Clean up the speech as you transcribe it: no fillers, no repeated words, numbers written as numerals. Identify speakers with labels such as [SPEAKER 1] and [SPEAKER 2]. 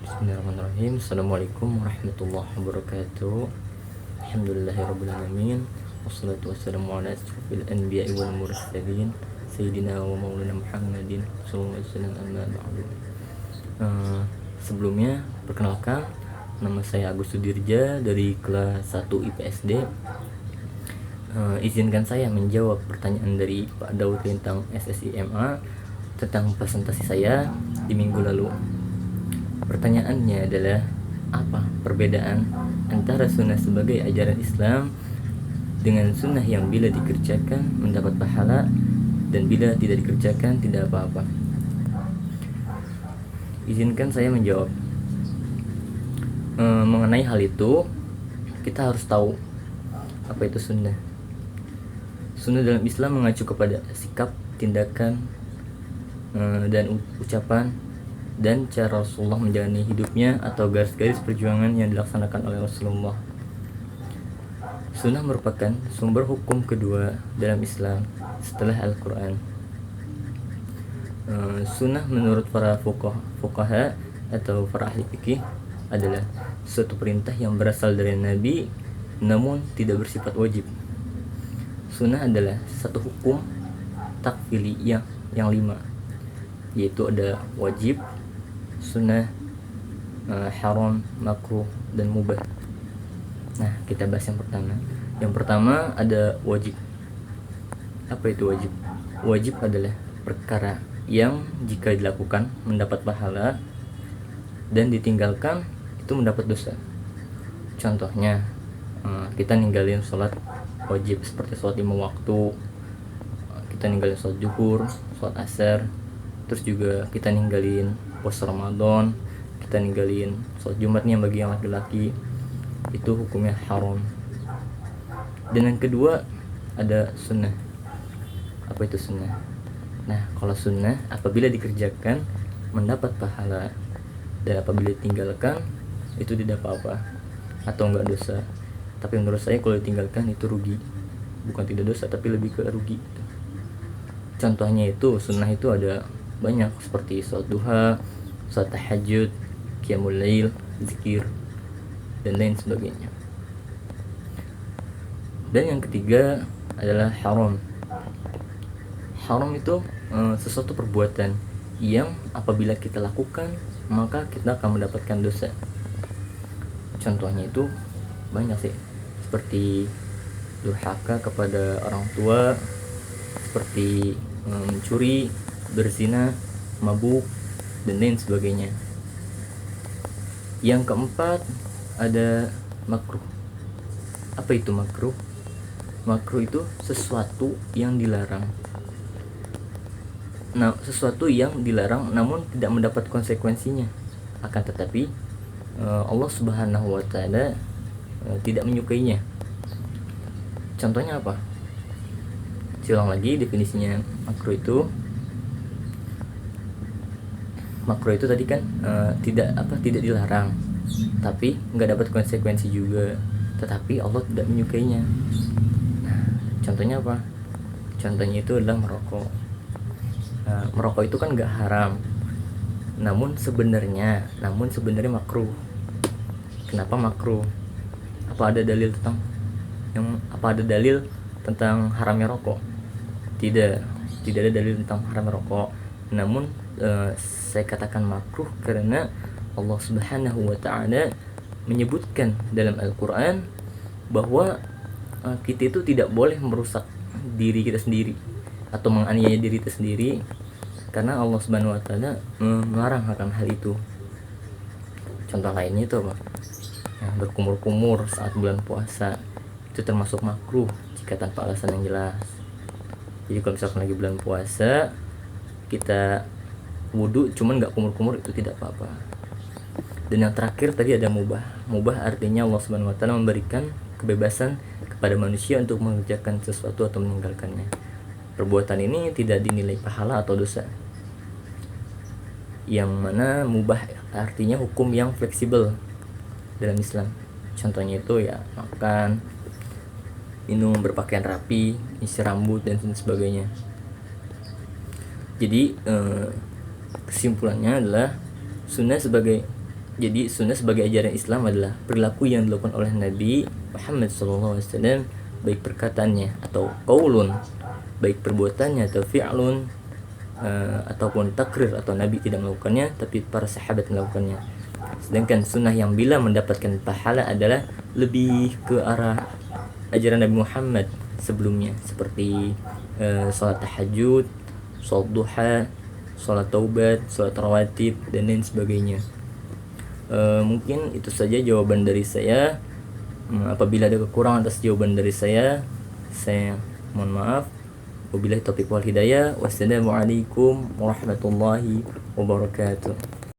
[SPEAKER 1] Bismillahirrahmanirrahim. Assalamualaikum warahmatullahi wabarakatuh. Alhamdulillahirrabbilalamin. Wassalatu wassalamu ala asyrafil anbiya'i wal mursalin Sayyidina wa maulana Muhammadin sallallahu alaihi wasallam, amma ba'du. Sebelumnya perkenalkan, nama saya Agus Sudirja dari kelas 1 IPSD. Izinkan saya menjawab pertanyaan dari Pak Daud tentang SSIMA tentang presentasi saya di minggu lalu. Pertanyaannya adalah, apa perbedaan antara sunnah sebagai ajaran Islam dengan sunnah yang bila dikerjakan mendapat pahala dan bila tidak dikerjakan tidak apa-apa? Izinkan saya menjawab. Mengenai hal itu, kita harus tahu apa itu sunnah. Sunnah dalam Islam mengacu kepada sikap, tindakan, dan ucapan dan cara Rasulullah menjalani hidupnya atau garis-garis perjuangan yang dilaksanakan oleh Rasulullah. Sunnah merupakan sumber hukum kedua dalam Islam setelah Al-Quran. Sunnah menurut para fuqaha atau para ahli fikih adalah suatu perintah yang berasal dari Nabi namun tidak bersifat wajib. Sunnah adalah satu hukum takfili yang 5, yaitu ada wajib, sunnah, haram, makruh, dan mubah. Nah, kita bahas yang pertama. Yang pertama ada wajib. Apa itu wajib? Wajib adalah perkara yang jika dilakukan mendapat pahala dan ditinggalkan itu mendapat dosa. Contohnya, kita ninggalin sholat wajib seperti sholat 5 waktu, kita ninggalin sholat zuhur, sholat asar, terus juga kita ninggalin puasa Ramadan, kita ninggalin sholat Jumatnya bagi yang laki-laki, itu hukumnya haram. Dan yang kedua ada sunnah. Apa itu sunnah? Nah, kalau sunnah apabila dikerjakan mendapat pahala dan apabila ditinggalkan itu tidak apa-apa atau enggak dosa. Tapi menurut saya kalau ditinggalkan itu rugi, bukan tidak dosa tapi lebih ke rugi. Contohnya itu sunnah itu ada banyak seperti sholat duha, sholat tahajud, qiyamul lail, zikir, dan lain sebagainya. Dan yang ketiga adalah haram. Haram itu sesuatu perbuatan yang apabila kita lakukan maka kita akan mendapatkan dosa. Contohnya itu banyak sih, seperti durhaka kepada orang tua, seperti mencuri, berzina, mabuk, dan lain sebagainya. Yang keempat ada makruh. Apa itu makruh? Makruh itu sesuatu yang dilarang. Nah, sesuatu yang dilarang namun tidak mendapat konsekuensinya. Akan tetapi Allah Subhanahu wa taala tidak menyukainya. Contohnya apa? Ulang lagi definisinya makruh itu. Makruh itu tadi kan tidak dilarang, tapi nggak dapat konsekuensi juga, tetapi Allah tidak menyukainya. Nah, contohnya apa? Contohnya itu adalah merokok. Nah, merokok itu kan nggak haram, namun sebenarnya makruh. Kenapa makruh? Apa ada dalil tentang haramnya rokok? Tidak ada dalil tentang haramnya rokok. Namun saya katakan makruh karena Allah Subhanahu wa taala menyebutkan dalam Al-Qur'an bahwa kita itu tidak boleh merusak diri kita sendiri atau menganiaya diri kita sendiri, karena Allah Subhanahu wa taala melarang akan hal itu. Contoh lainnya itu apa? Berkumur-kumur saat bulan puasa itu termasuk makruh jika tanpa alasan yang jelas. Jadi kalau misalkan lagi bulan puasa kita wudu cuman nggak kumur-kumur itu tidak apa-apa. Dan yang terakhir tadi ada mubah. Mubah artinya Allah Subhanahu wa taala memberikan kebebasan kepada manusia untuk mengerjakan sesuatu atau meninggalkannya. Perbuatan ini tidak dinilai pahala atau dosa. Yang mana mubah artinya hukum yang fleksibel dalam Islam. Contohnya itu ya makan, minum, berpakaian rapi, isi rambut, dan sebagainya. Jadi kesimpulannya adalah sunnah sebagai Jadi sunnah sebagai ajaran Islam adalah perilaku yang dilakukan oleh Nabi Muhammad SAW, baik perkataannya atau qaulun, baik perbuatannya atau fi'lun, ataupun takrir atau Nabi tidak melakukannya tapi para sahabat melakukannya. Sedangkan sunnah yang bila mendapatkan pahala adalah lebih ke arah ajaran Nabi Muhammad sebelumnya, seperti sholat tahajud, sholat duha, sholat taubat, sholat rawatib, dan lain sebagainya. Mungkin itu saja jawaban dari saya. Apabila ada kekurangan atas jawaban dari saya mohon maaf. Wabillahi taufiq wal hidayah. Wassalamualaikum warahmatullahi wabarakatuh.